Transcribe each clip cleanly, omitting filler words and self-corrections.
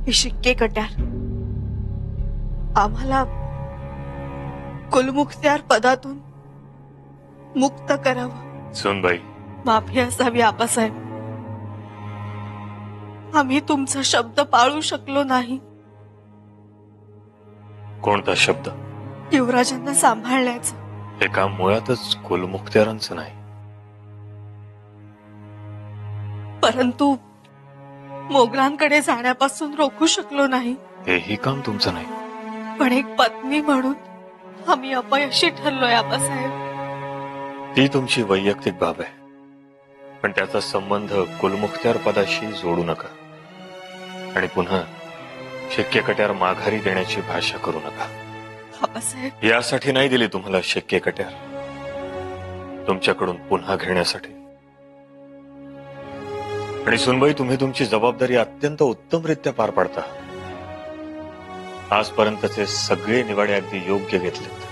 हे शिक्के कट्यार आम्हाला कुलमुखत्यार पदातून मुक्त करावं। सुनबाई, माफी असावी आबासाहेब, आम्ही तुमचा शब्द पाळू शकलो नाही। कोणता शब्द? युवराजांना सांभाळण्याचं। हे काम मुळातच कुलमुखत्यारांचं नाही, परंतु मोगलांकडे जाण्यापासून रोखू शकलो नाही। हेही काम तुमचं नाही, पण एक पत्नी म्हणून आम्ही अपयशी ठरलोय आबासाहेब। ती तुमची वैयक्तिक बाब आहे, पण त्याचा संबंध कुलमुखत्यार पदाशी जोडू नका आणि पुन्हा शिक्के कट्यार माघारी देण्याची भाषा करू नका। आबासाहेब, यासाठी नाही दिली तुम्हाला शिक्के कट्यार, तुमच्याकडून पुन्हा घेण्यासाठी। आणि सुनबाई, तुम्ही तुमची जबाबदारी अत्यंत उत्तमरित्या पार पाडता। आजपर्यंतचे सगळे निवाडे अगदी योग्य घेतलेत।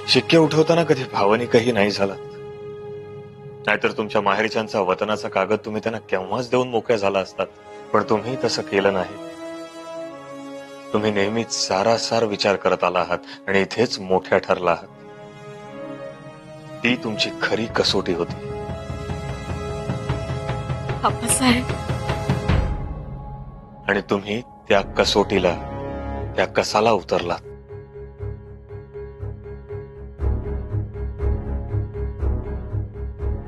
शिक्के उठवताना कधी भावनिकही नाही झालात, नाहीतर तुमच्या माहेरच्यांचा वतनाचा कागद तुम्ही त्यांना केव्हाच देऊन मोकळ्या झाला असतात, पण तुम्ही तसं केलं नाही। तुम्ही नेहमीच सारासार विचार करत आला आहात आणि इथेच मोठ्या ठरला आहात। ती तुमची खरी कसोटी होती आबासाहेब, आणि तुम्ही त्या कसोटीला, त्या कसाला उतरलात।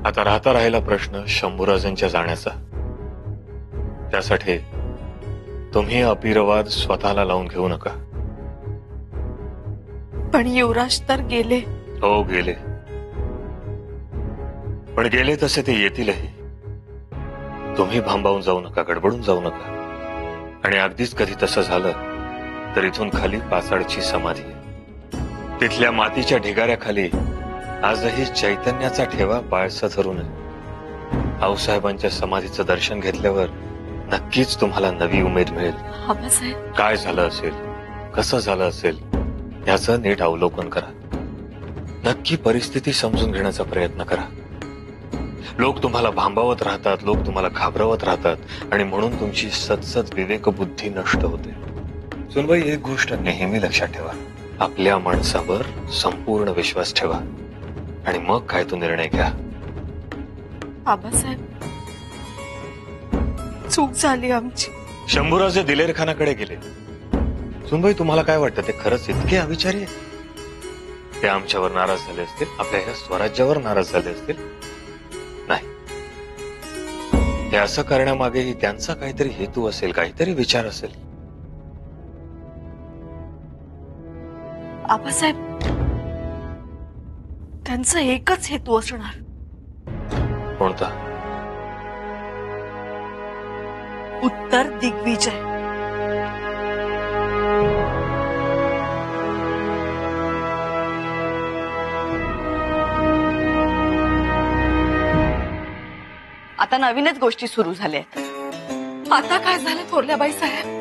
आता राहता राहिला प्रश्न शंभूराजांच्या जाण्याचा। त्यासाठी तुम्ही अपिरवाद स्वतःला लावून घेऊ नका। पण युवराज तर गेले। हो, गेले, पण गेले तसे ते येतीलही। तुम्ही भांबावून जाऊ नका, गडबडून जाऊ नका। आणि अगदीच कधी तसं झालं तर इथून खाली पाचाडची समाधी आहे, तिथल्या मातीच्या ढिगाऱ्याखाली आजही चैतन्याचा ठेवा बाळसा धरून आहे। आऊसाहेबांच्या समाधीचं दर्शन घेतल्यावर नक्कीच तुम्हाला नवी उमेद मिळेल। आबासाहेब, काय झालं असेल, कसं झालं असेल याचं नीट अवलोकन करा। नक्की परिस्थिती समजून घेण्याचा प्रयत्न करा। लोक तुम्हाला भांबावत राहतात, लोक तुम्हाला घाबरवत राहतात आणि म्हणून तुमची सतसत विवेकबुद्धी नष्ट होते। सुनबाई, एक गोष्ट नेहमी लक्षात ठेवा, आपल्या माणसावर संपूर्ण विश्वास ठेवा आणि मग काय तो निर्णय घ्या। आबासाहेब, चूक झाली आमची। शंभूराजे दिलेर खानाकडे गेले। सुनबाई, तुम्हाला काय वाटतं, ते खरंच इतके अविचारी आहेत? ते आमच्यावर नाराज झाले असतील, आपल्या ह्या स्वराज्यावर नाराज झाले असतील? नाही, ते असं करण्यामागेही त्यांचा काहीतरी हेतू असेल, काहीतरी विचार असेल। आबासाहेब, त्यांचा एकच हेतू असणार। कोणता? उत्तर दिग्विजय। आता नवीनच गोष्टी सुरू झाल्यात। आता काय झालं थोरल्याबाई साहेब?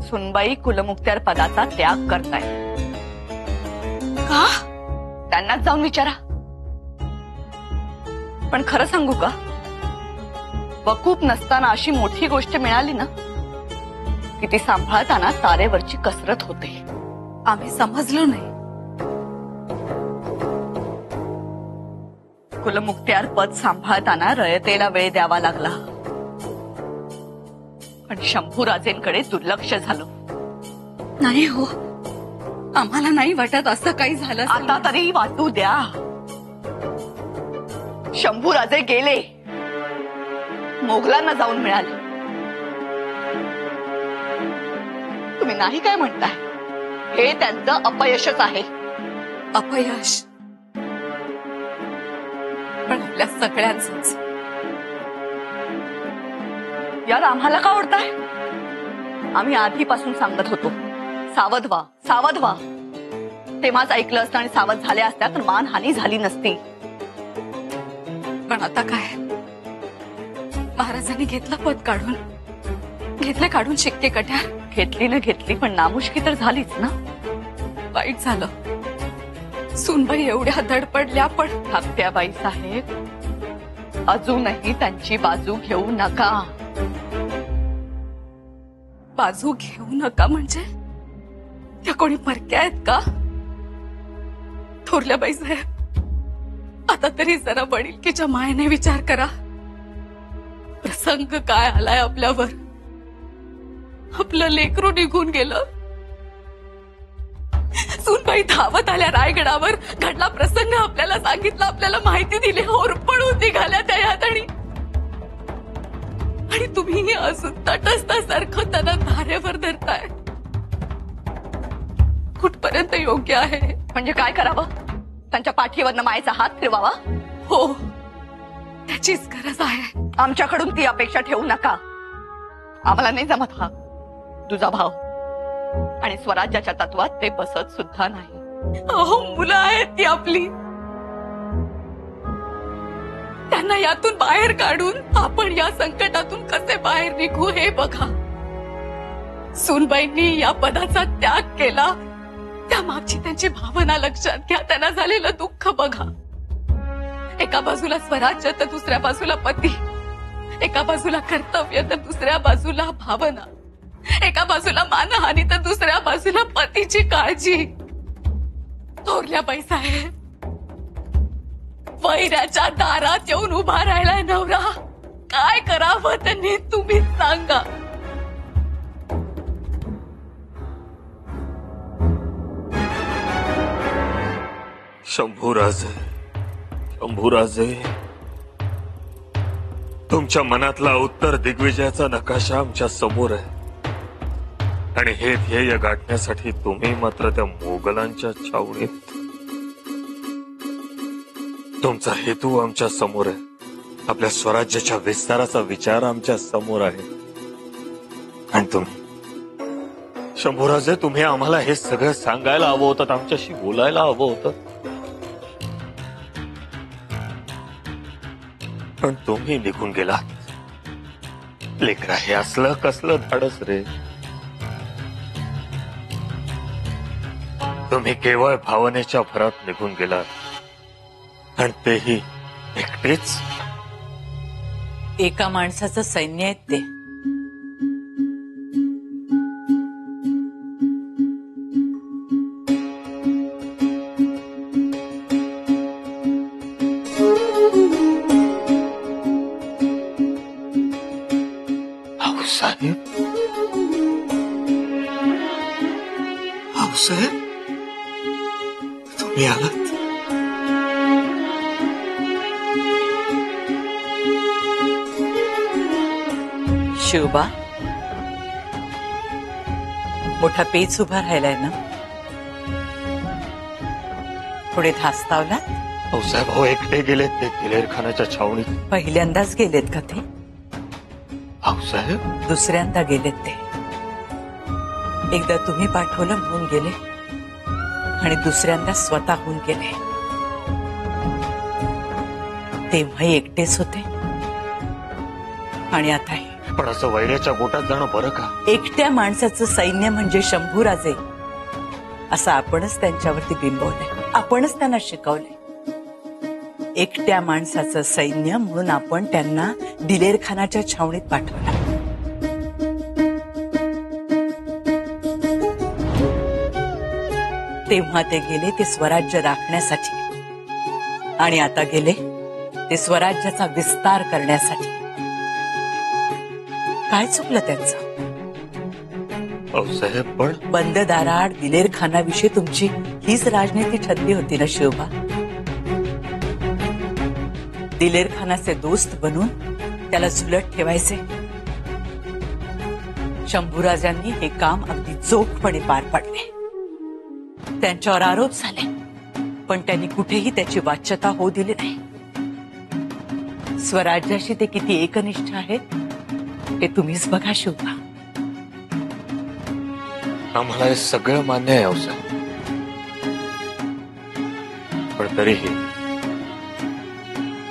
सुनबाई कुलमुखत्यार पदाचा त्याग करताय। का? त्यांनाच जाऊन विचारा। पण खरं सांगू का, वकूफ नसताना अशी मोठी गोष्ट मिळाली ना की ती सांभाळताना तारेवरची कसरत होते। आम्ही समजलो नाही। कुलमुखत्यार पद सांभाळताना रयतेला वेळ द्यावा लागला, पण शंभूराजेंकडे दुर्लक्ष झालं। नाही हो, आम्हाला नाही वाटत असं काही झालं। आता तरी वाटू द्या। शंभूराजे गेले, मोगलांना जाऊन मिळाले। तुम्ही नाही काय म्हणताय? हे त्यांचं अपयशच आहे। अपयश? पण आपल्या सगळ्यांचंच। यार, आम्हाला का ओढताय? आम्ही आधीपासून सांगत होतो, सावध व्हा, सावध व्हा। तेव्हाच ऐकलं असतं आणि सावध झाल्या असत्या तर मानहानी झाली नसती। पण आता काय? महाराजांनी घेतलं पद काढून, घेतले काढून शिक्के कट्यार। घेतली न घेतली, पण नामुष्की तर झालीच ना। वाईट झालं। सुनबाई एवढ्या धडपडल्या, पण धाकट्या बाई साहेब, अजूनही त्यांची बाजू घेऊ नका। बाजू घेऊ नका म्हणजे त्या कोणी परक्या आहेत का? थोरल्या बाई साहेब, आता तरी जरा वडिलकीच्या मायेने विचार करा. प्रसंग काय आलाय आपल्यावर. आपलं लेकरू निघून गेलं. सूनबाई धावत आल्या रायगडावर. घडला प्रसंग आपल्याला सांगितलं, आपल्याला माहिती दिली. होरपळून निघाल्या त्या यात आणि तुम्ही अजून तटस्थासारखं त्यांना धारेवर धरताय. कुठपर्यंत योग्य आहे? म्हणजे काय करावं? त्यांच्या पाठीवरनं मायेचा हात फिरवावा? हो, त्याचीच गरज आहे. आमच्याकडून ती अपेक्षा ठेवू नका. आम्हाला नाही जमत हा तुझा भाव, आणि स्वराज्याच्या तत्वात ते बसत सुद्धा नाही. अहो, मुलं आहेत ती आपली. त्यांना यातून बाहेर काढून आपण या संकटातून कसे बाहेर निघू हे बघा. सूनबाईंनी या पदाचा त्याग केला, त्यामागची त्यांची भावना लक्षात घ्या. त्यांना झालेलं दुःख बघा. एका बाजूला स्वराज्य तर दुसऱ्या बाजूला पती. एका बाजूला कर्तव्य तर दुसऱ्या बाजूला भावना. एका बाजूला मानहानी तर दुसऱ्या बाजूला पतीची काळजी. थोरल्या बाई साहेब, वैऱ्याच्या दारात येऊन उभा राहिलाय नवरा. काय करावं त्यांनी तुम्हीच सांगा. शंभूराजे, शंभूराजे, तुमच्या मनातला उत्तर दिग्विजयाचा नकाशा आमच्या समोर आहे, आणि हे ध्येय गाठण्यासाठी तुम्ही मात्र त्या मोगलांच्या छावणीत. तुमचा हेतू आमच्या समोर आहे. आपल्या स्वराज्याच्या विस्ताराचा विचार आमच्या समोर आहे. आणि तुम्ही शंभूराजे, तुम्ही आम्हाला हे सगळं सांगायला हवं होतं, आमच्याशी बोलायला हवं होतं. पण तुम्ही निघून गेलात. लेकरा, हे असलं कसलं धाडस रे. तुम्ही केवळ भावनेच्या भरात निघून गेलात, आणि तेही एकटेच. एका माणसाचं सैन्य आहेत ते. साहेब, साहेब, तुम्ही आलात. शिवबा, मोठा पेच उभा राहिलाय ना. थोडे धास्तावलात? साहेब, हो, एकटे गेलेत ते दिलेर खानाच्या छावणीत. पहिल्यांदाच गेलेत का ते? साहेब, दुसऱ्यांदा गेलेत ते. एकदा तुम्ही पाठवलं म्हणून गेले, आणि दुसऱ्यांदा स्वतःहून गेले. तेव्हाही एकटेच होते, आणि आताही. पण असं वैऱ्याच्या गोटात जाणं बरं का? एकट्या माणसाचं सैन्य म्हणजे शंभूराजे, असं आपणच त्यांच्यावरती बिंबवलंय. आपणच त्यांना शिकवलंय. एकट्या माणसाचं सैन्य म्हणून आपण त्यांना दिलेर खानाच्या छावणीत पाठवलं. तेव्हा ते गेले ते स्वराज्य राखण्यासाठी, आणि आता गेले ते स्वराज्याचा विस्तार करण्यासाठी. काय चुकलं त्यांचं? साहेब, पण बंद दाराआड दिलेर खानाविषयी तुमची हीच राजनीती ठरली होती ना शिवबा. दिलेर खानाचे दोस्त बनून त्याला झुलत ठेवायचे. शंभूराजांनी हे काम अगदी चोखपणे पार पाडले. त्यांच्यावर आरोप झाले, पण त्यांनी कुठेही त्याची वाच्यता होऊ दिली नाही. स्वराज्याशी ते किती एकनिष्ठ आहेत हे तुम्हीच बघा शिवबा. आम्हाला हे सगळं मान्य आहे साहेब, पण तरीही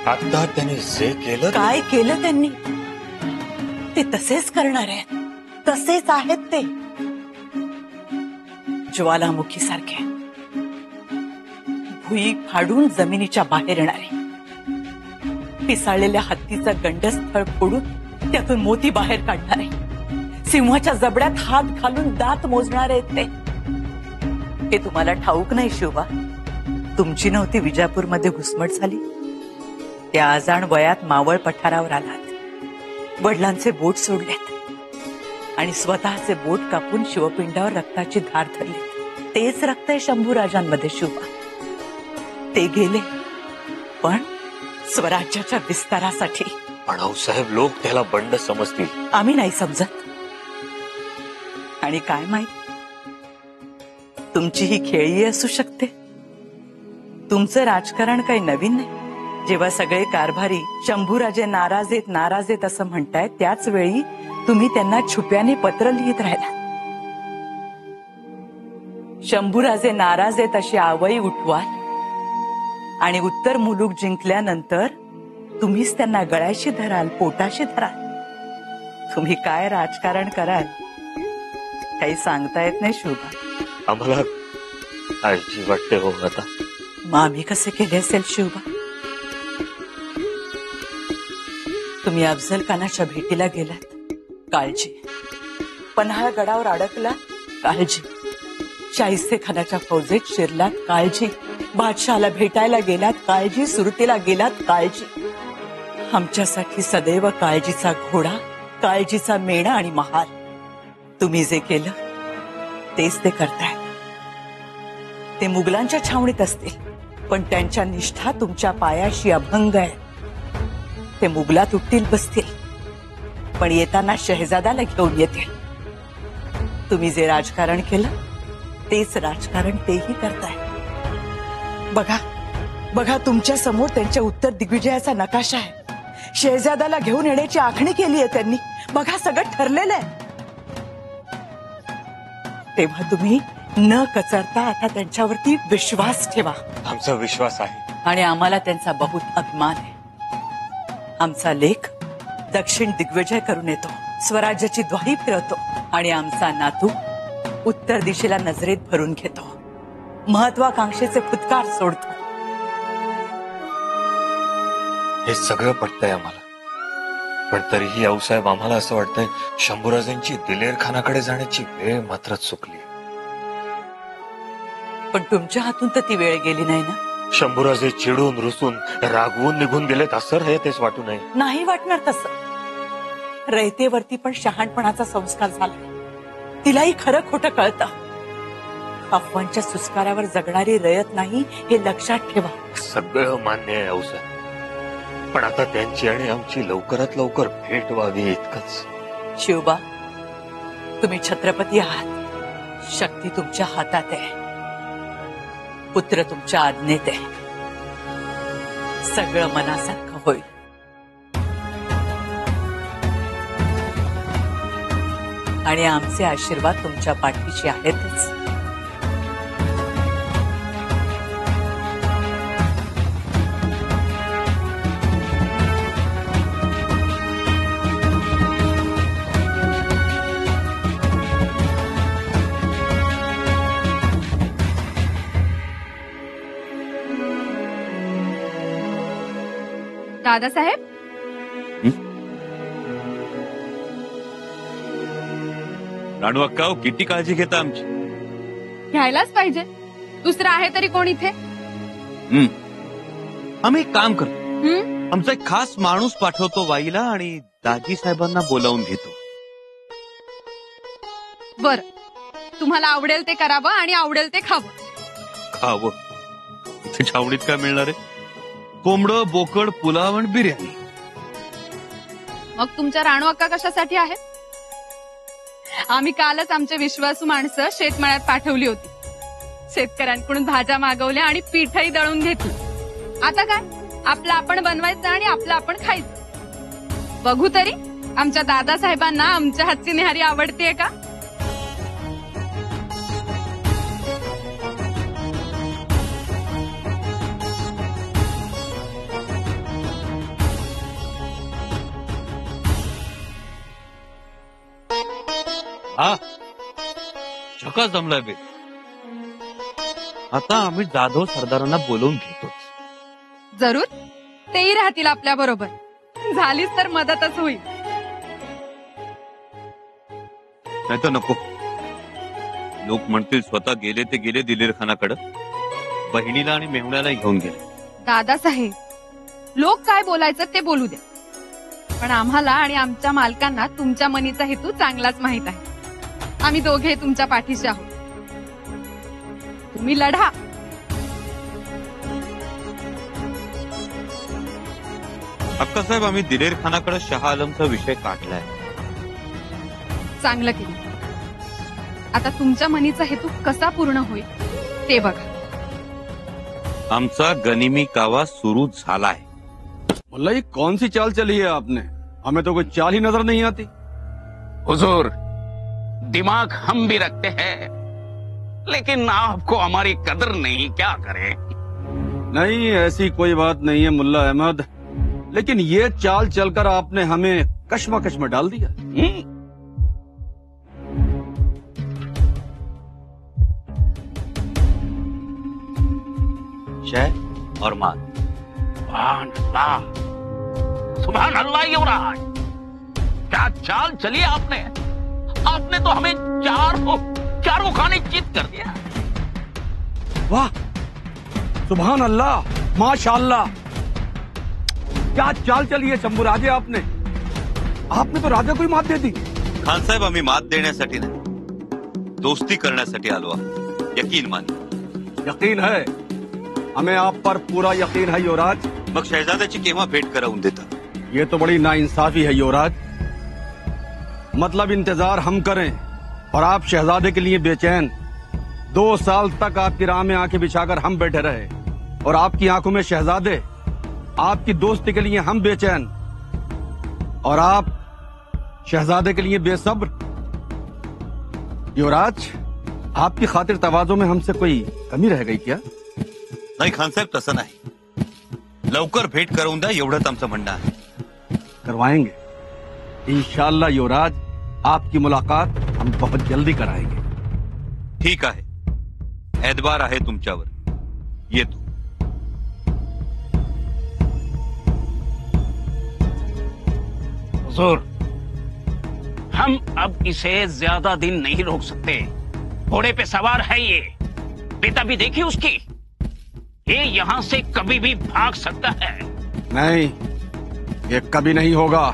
आता त्यांनी जे केलं. काय केलं त्यांनी ते तसेच करणार आहेत. तसेच आहेत ते. ज्वालामुखी सारखे भुई फाडून जमिनीच्या बाहेर येणारे. पिसाळलेल्या हत्तीचा गंडस्थळ फोडून त्यातून मोती बाहेर काढणारे. सिंहाच्या जबड्यात हात घालून दात मोजणार आहेत ते. हे तुम्हाला ठाऊक नाही शिवबा? तुमची नव्हती विजापूरमध्ये घुसमट झाली? त्या आजाण वयात मावळ पठारावर आलात, वडिलांचे बोट सोडलेत आणि स्वतःचे बोट कापून शिवपिंडावर रक्ताची धार धरली. तेच रक्त आहे शंभूराजांमध्ये शिवबा. ते गेले पण स्वराज्याच्या विस्तारासाठी. पण आऊसाहेब, लोक त्याला बंड समजतील. आम्ही नाही समजत. आणि काय माहित, तुमची ही खेळी असू शकते. तुमचं राजकारण काही नवीन नाही. जेव्हा सगळे कारभारी शंभूराजे नाराज आहेत असं म्हणतायत, त्याच वेळी तुम्ही त्यांना छुप्याने पत्र लिहित राहिला. शंभूराजे नाराज आहेत अशी आवई उठवाल आणि उत्तर मुलूक जिंकल्यानंतर तुम्हीच त्यांना गळ्याशी धराल, पोटाशी धराल. तुम्ही काय राजकारण कराल काही सांगता येत नाही शिवबा. आम्हाला काळजी वाटते हो आता. मग आम्ही कसे केले असेल शिवबा? तुम्ही अफजल खानाच्या भेटीला गेलात, काळजी. पन्हाळ गडावर अडकला, काळजी. शाहिस्ते खानाच्या फौजेत शिरलात, काळजी. बादशहाला भेटायला गेलात, काळजी. सुरतेला गेलात, काळजी. आमच्यासाठी सदैव काळजीचा घोडा, काळजीचा मेणा आणि महाल. तुम्ही जे केलं तेच ते करताय. ते मुघलांच्या छावणीत असतील पण त्यांच्या निष्ठा तुमच्या पायाशी अभंग आहे. ते मुघलात उठतील बसतील पण येताना शहजादाला घेऊन येतील. तुम्ही जे राजकारण केलं तेच राजकारण तेही करताय. बघा बघा, तुमच्या समोर त्यांच्या उत्तर दिग्विजयाचा नकाशा आहे. शहजादाला घेऊन येण्याची आखणी केली आहे त्यांनी. बघा, सगळं ठरलेलं आहे. तेव्हा तुम्ही न कचरता आता त्यांच्यावरती विश्वास ठेवा. आमचा विश्वास आहे आणि आम्हाला त्यांचा बहुत अभिमान आहे. आमचा लेख दक्षिण दिग्विजय करून येतो, स्वराज्याची द्वारी फिरवतो आणि आमचा नातू उत्तर दिशेला नजरेत भरून घेतो, महत्वाकांक्षेचे फुतकार सोडतो. हे सगळं पटतंय आम्हाला. पण तरीही आऊसाहेब, आम्हाला असं वाटतंय शंभूराजांची दिलेर खानाकडे जाण्याची वेळ मात्र चुकली. पण तुमच्या हातून तर ती वेळ गेली नाही ना. शंभूराजे चिडून रुसून रागवून निघून गेलेत असं तेच वाटू नये. नाही वाटणार तसं. रयतेवरती पण शहाणपणाचा संस्कार झाला. तिलाही खरं खोटं कळतं. अफवांच्या सुस्कारावर जगणारी रयत नाही हे लक्षात ठेवा. सगळं मान्य आहे आऊसाहेब, पण आता त्यांची आणि आमची लवकरात लवकर भेट व्हावी इतकंच. शिवबा, तुम्ही छत्रपती आहात. शक्ती तुमच्या हातात आहे, पुत्र तुमच्या आज्ञेत आहे. सगळं मनासारखं होईल. आणि आमचे आशीर्वाद तुमच्या पाठीशी आहेतच. दादासाहेब, राणू अक्का, किती काळजी घेता आमची. घ्यायलाच पाहिजे. दुसरं आहे तरी कोण इथे? आम्ही एक काम करतो. आमचा एक खास माणूस पाठवतो वाईला आणि दाजी साहेबांना बोलावून घेतो. बर, तुम्हाला आवडेल ते करावं आणि आवडेल ते खावं. खावं? इथे छावणीत काय मिळणार आहे? कोंबडं, बोकड, पुलाव आणि बिर्याणी. मग तुमच्या राणू अक्का कशासाठी आहेत? आम्ही कालच आमचे विश्वासू माणसं शेतमळ्यात पाठवली होती. शेतकऱ्यांकडून भाज्या मागवल्या आणि पीठही दळून घेतली. आता काय, आपलं आपण बनवायचं आणि आपलं आपण खायचं. बघू तरी आमच्या दादासाहेबांना आमच्या हातची न्याहारी आवडतेय का? हा, झकास जमलाय बे. आता आम्ही जाधव सरदारांना बोलवून घेतोच. जरूर, तेही राहतील आपल्या बरोबर. झालीच तर मदतच होईल. नाही तर नको. लोक म्हणतील स्वतः गेले ते गेले दिलेर खानाकडे, बहिणीला आणि मेहुण्याला घेऊन गेले. दादासाहेब, लोक काय बोलायचं ते बोलू द्या, पण आम्हाला आणि आमच्या मालकांना तुमच्या मनीचा हेतू चांगलाच माहित आहे. आम्ही दोघे तुमच्या पाठीशी आहोत. तुम्ही लढा. अक्कासाहेब, आम्ही दिलेर खानाकडे शहा आलमचा विषय काढलाय. चांगलं केलं. आता तुमच्या मनीचा हेतू कसा पूर्ण होईल ते बघा. आमचा गनिमी कावा सुरू झालाय. मुल्ला, ये कौन सी चाल चली है आपने? हमें तो कोई चाल ही नजर नहीं आती. हुजूर, दिमाग हम भी रखते हैं, लेकिन आपको हमारी कदर नहीं, क्या करें? नहीं, ऐसी कोई बात नहीं है मुल्ला अहमद, लेकिन ये चाल चलकर आपने हमें कश्मकश में डाल दिया. शह और मान. सुभान अल्लाह, सुभान अल्लाह युवराज, क्या चाल चली आपने? आपने तो हमें चारों खाने चित कर दिया. वाह, सुभान अल्लाह, माशाअल्लाह, क्या चाल चली है शंभू राजे आपने. आपने तो राजा को ही मात दे दी. खान साहेब, आम्ही मात देण्यासाठी नाही, दोस्ती करण्यासाठी आलो आहोत. यकीन मान. यकीन है, हमें आप पर पूरा यकीन है युवराज. मग शहजाद्याची केव्हा भेट करावून देता? ये तो बड़ी नाइंसाफी है युवराज. मतलब इंतजार हम करें और आप शहजादे के लिए बेचैन. 2 साल तक आपकी राह में आंखें बिछाकर हम बैठे रहे और आपकी आंखों में शहजादे. आपकी दोस्ती के लिए हम बेचैन और आप शहजादे के लिए बेसब्र. युवराज, आपकी खातिर तवाज़ो में हमसे कोई कमी रह गई क्या? नाही खान साहेब, तसं नाही. लवकर भेट करून द्या एवढंच आमचं म्हणणं आहे. करवाएंगे इंशाअल्लाह युवराज. आपकी मुलाकात हम बहुत जल्दी कराएंगे. ठीक आहे, एतबार आहे तुमच्यावर. येतो. हुजूर, हम अब इसे ज्यादा दिन नहीं रोक सकते. घोड़े पे सवार है ये. पिता भी देखिए उसकी. ये यहाँ से कभी भी भाग सकता है. नहीं, ये कभी नहीं होगा.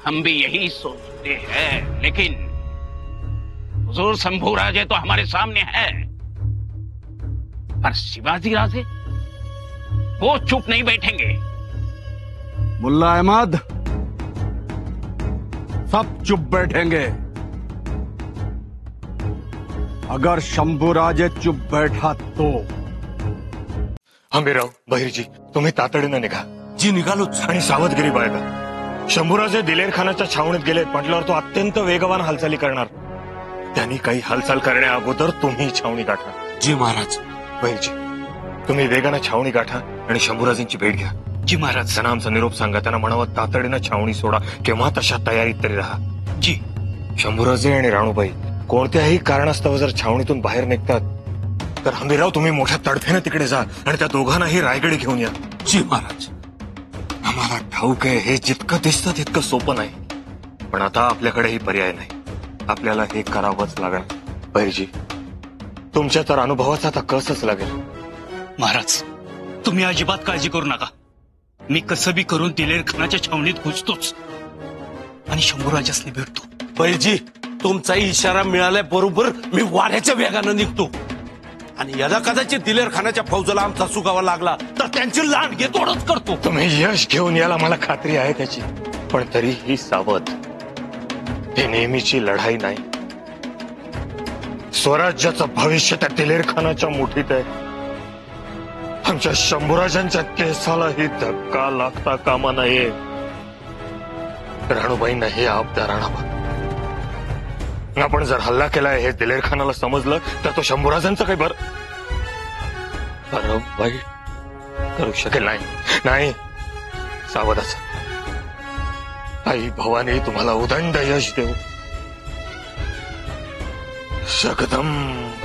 हम भी यही सोचते हैं, लेकिन हुजूर, शंभू राजे तो हमारे सामने है, पर शिवाजी राजे वो चुप नहीं बैठेंगे. मुल्ला अहमद, सब चुप बैठेंगे. अगर शंभू राजे चुप बैठा तो. हंबीरराव, बहिर्जी, तुम्ही तातडीनं निघा. जी निघालोच. आणि सावधगिरी बाळगा. शंभूराजे दिलेर खानाच्या छावणीत गेलेत म्हटल्यावर तो अत्यंत वेगवान हालचाली करणार. त्यांनी काही हालचाल करण्या अगोदर तुम्ही छावणी गाठा. जी महाराज. बहिर्जी, तुम्ही वेगानं छावणी गाठा आणि शंभूराजेंची भेट घ्या. जी महाराज. त्यांना आमचा निरोप सांगा. त्यांना म्हणावं तातडीनं छावणी सोडा, केव्हा तशा तयारीत तरी राहा. जी. शंभूराजे आणि राणूबाई कोणत्याही कारणास्तव जर छावणीतून बाहेर निघतात तर हंबीरराव, तुम्ही मोठ्या तडफेनं तिकडे जा आणि त्या दोघांनाही रायगडी घेऊन या. जी महाराज. आम्हाला ठाऊक आहे, हे जितकं दिसतं तितकं सोपं नाही, पण आता आपल्याकडेही पर्याय नाही. आपल्याला हे करावंच लागणार. बहिर्जी, तुमच्या तर अनुभवाचा आता कसच लागेल. महाराज, तुम्ही अजिबात काळजी करू नका. मी कसं बी करून दिलेर खानाच्या छावणीत घुसतोच आणि शंभूराजासनी भेटतो. बहिर्जी, तुमचा इशारा मिळाल्याबरोबर मी वाऱ्याच्या वेगानं निघतो आणि याला कदाचित दिलेर खानाच्या फौजाला आमचा सुगावा लागला तर त्यांची लांडगे तोडच करतो. तुम्ही यश घेऊन याला मला खात्री आहे त्याची, पण तरीही सावध. हे नेहमीची लढाई नाही. स्वराज्याचं भविष्य त्या दिलेर खानाच्या मुठीत आहे. आमच्या शंभूराजांच्या केसालाही धक्का लागता कामा नये. राणूबाईंना हे आपदार आणावं. आपण जर हल्ला केलाय हे दिलेर खानाला समजलं तर तो शंभूराजांचं काही बरं वाईट करू शकेल. नाही, सावधाच. आई भवानी तुम्हाला उदंड यश देऊ. जगदंब.